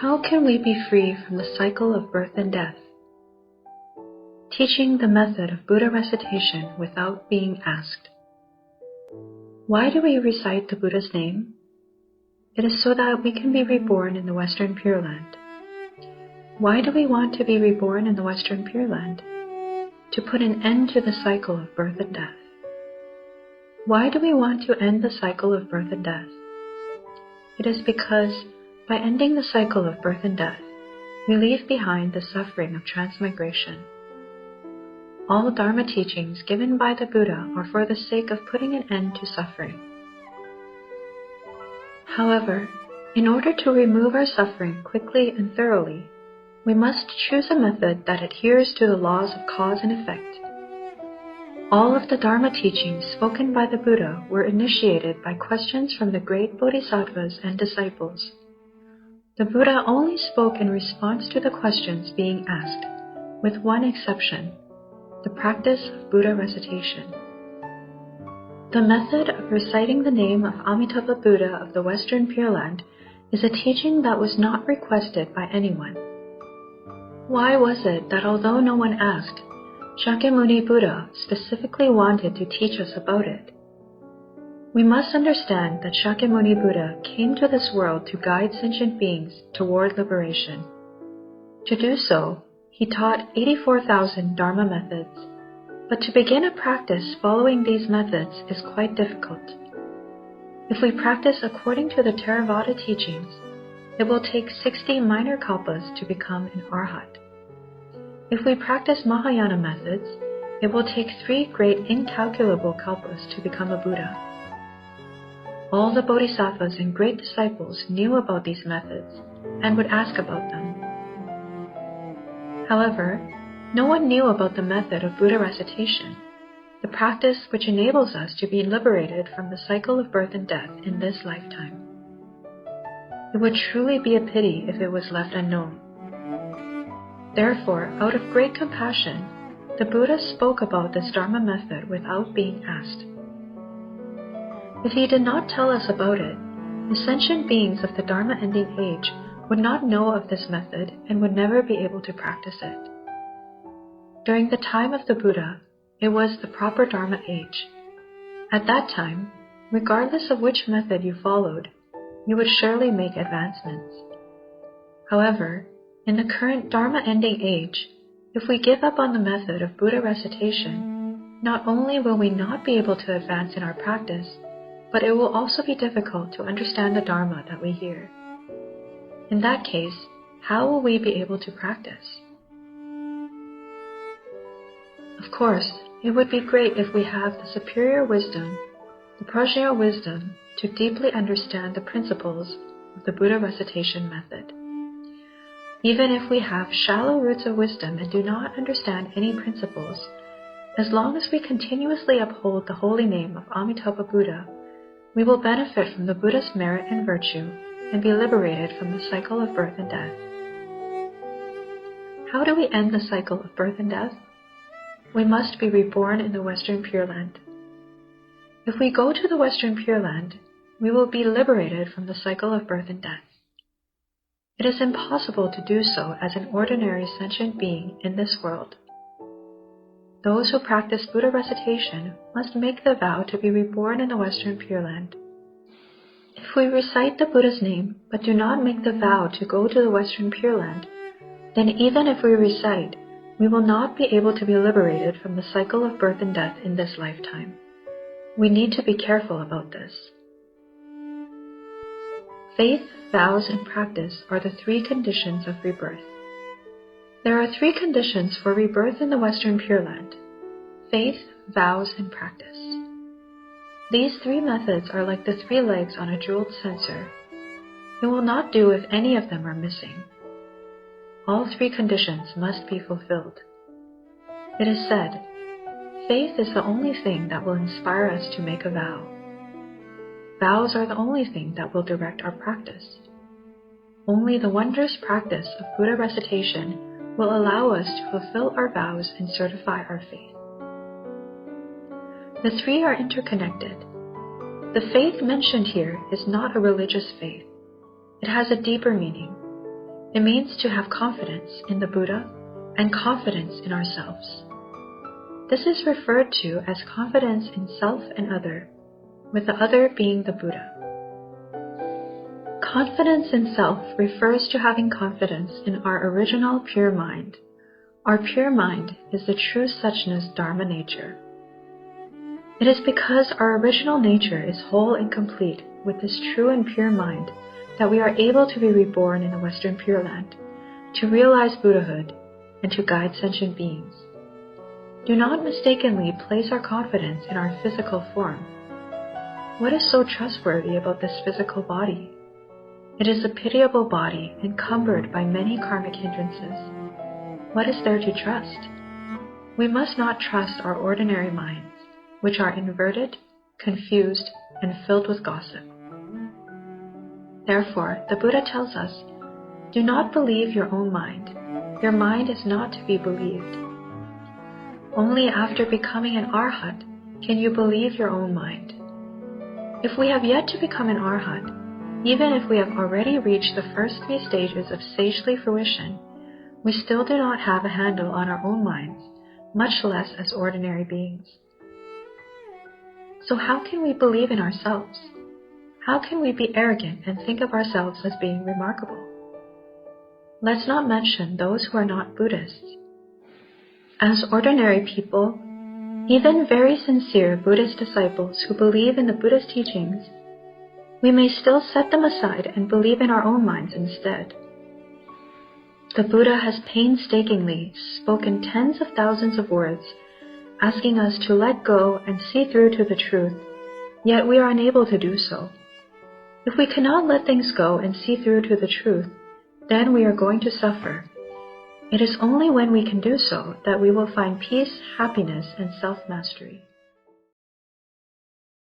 How can we be free from the cycle of birth and death? Teaching the method of Buddha recitation without being asked. Why do we recite the Buddha's name? It is so that we can be reborn in the Western Pure Land. Why do we want to be reborn in the Western Pure Land? To put an end to the cycle of birth and death. Why do we want to end the cycle of birth and death? It is because by ending the cycle of birth and death, we leave behind the suffering of transmigration. All Dharma teachings given by the Buddha are for the sake of putting an end to suffering. However, in order to remove our suffering quickly and thoroughly, we must choose a method that adheres to the laws of cause and effect. All of the Dharma teachings spoken by the Buddha were initiated by questions from the great bodhisattvas and disciples. The Buddha only spoke in response to the questions being asked, with one exception, the practice of Buddha recitation. The method of reciting the name of Amitabha Buddha of the Western Pure Land is a teaching that was not requested by anyone. Why was it that although no one asked, Shakyamuni Buddha specifically wanted to teach us about it? We must understand that Shakyamuni Buddha came to this world to guide sentient beings toward liberation. To do so, he taught 84,000 Dharma methods, but to begin a practice following these methods is quite difficult. If we practice according to the Theravada teachings, it will take 60 minor kalpas to become an arhat. If we practice Mahayana methods, it will take 3 great incalculable kalpas to become a Buddha. All the bodhisattvas and great disciples knew about these methods and would ask about them. However, no one knew about the method of Buddha recitation, the practice which enables us to be liberated from the cycle of birth and death in this lifetime. It would truly be a pity if it was left unknown. Therefore, out of great compassion, the Buddha spoke about this Dharma method without being asked. If he did not tell us about it, the sentient beings of the Dharma ending age would not know of this method and would never be able to practice it. During the time of the Buddha, it was the proper Dharma age. At that time, regardless of which method you followed, you would surely make advancements. However, in the current Dharma ending age, if we give up on the method of Buddha recitation, not only will we not be able to advance in our practice, but it will also be difficult to understand the Dharma that we hear. In that case, how will we be able to practice? Of course, it would be great if we have the superior wisdom, the prajna wisdom, to deeply understand the principles of the Buddha recitation method. Even if we have shallow roots of wisdom and do not understand any principles, as long as we continuously uphold the holy name of Amitabha Buddha, we will benefit from the Buddha's merit and virtue and be liberated from the cycle of birth and death. How do we end the cycle of birth and death? We must be reborn in the Western Pure Land. If we go to the Western Pure Land, we will be liberated from the cycle of birth and death. It is impossible to do so as an ordinary sentient being in this world. Those who practice Buddha recitation must make the vow to be reborn in the Western Pure Land. If we recite the Buddha's name but do not make the vow to go to the Western Pure Land, then even if we recite, we will not be able to be liberated from the cycle of birth and death in this lifetime. We need to be careful about this. Faith, vows, and practice are the 3 conditions of rebirth. There are 3 conditions for rebirth in the Western Pure Land: faith, vows, and practice. These 3 methods are like the 3 legs on a jeweled censer. It will not do if any of them are missing. All 3 conditions must be fulfilled. It is said, faith is the only thing that will inspire us to make a vow. Vows are the only thing that will direct our practice. Only the wondrous practice of Buddha recitation will allow us to fulfill our vows and certify our faith. The 3 are interconnected. The faith mentioned here is not a religious faith. It has a deeper meaning. It means to have confidence in the Buddha and confidence in ourselves. This is referred to as confidence in self and other, with the other being the Buddha. Confidence in self refers to having confidence in our original pure mind. Our pure mind is the true suchness Dharma nature. It is because our original nature is whole and complete with this true and pure mind that we are able to be reborn in the Western Pure Land, to realize Buddhahood, and to guide sentient beings. Do not mistakenly place our confidence in our physical form. What is so trustworthy about this physical body? It is a pitiable body encumbered by many karmic hindrances. What is there to trust? We must not trust our ordinary minds, which are inverted, confused, and filled with gossip. Therefore, the Buddha tells us, do not believe your own mind. Your mind is not to be believed. Only after becoming an arhat can you believe your own mind. If we have yet to become an arhat, even if we have already reached the first 3 stages of sagely fruition, we still do not have a handle on our own minds, much less as ordinary beings. So how can we believe in ourselves? How can we be arrogant and think of ourselves as being remarkable? Let's not mention those who are not Buddhists. As ordinary people, even very sincere Buddhist disciples who believe in the Buddha's teachings, we may still set them aside and believe in our own minds instead. The Buddha has painstakingly spoken tens of thousands of words, asking us to let go and see through to the truth, yet we are unable to do so. If we cannot let things go and see through to the truth, then we are going to suffer. It is only when we can do so that we will find peace, happiness, and self-mastery.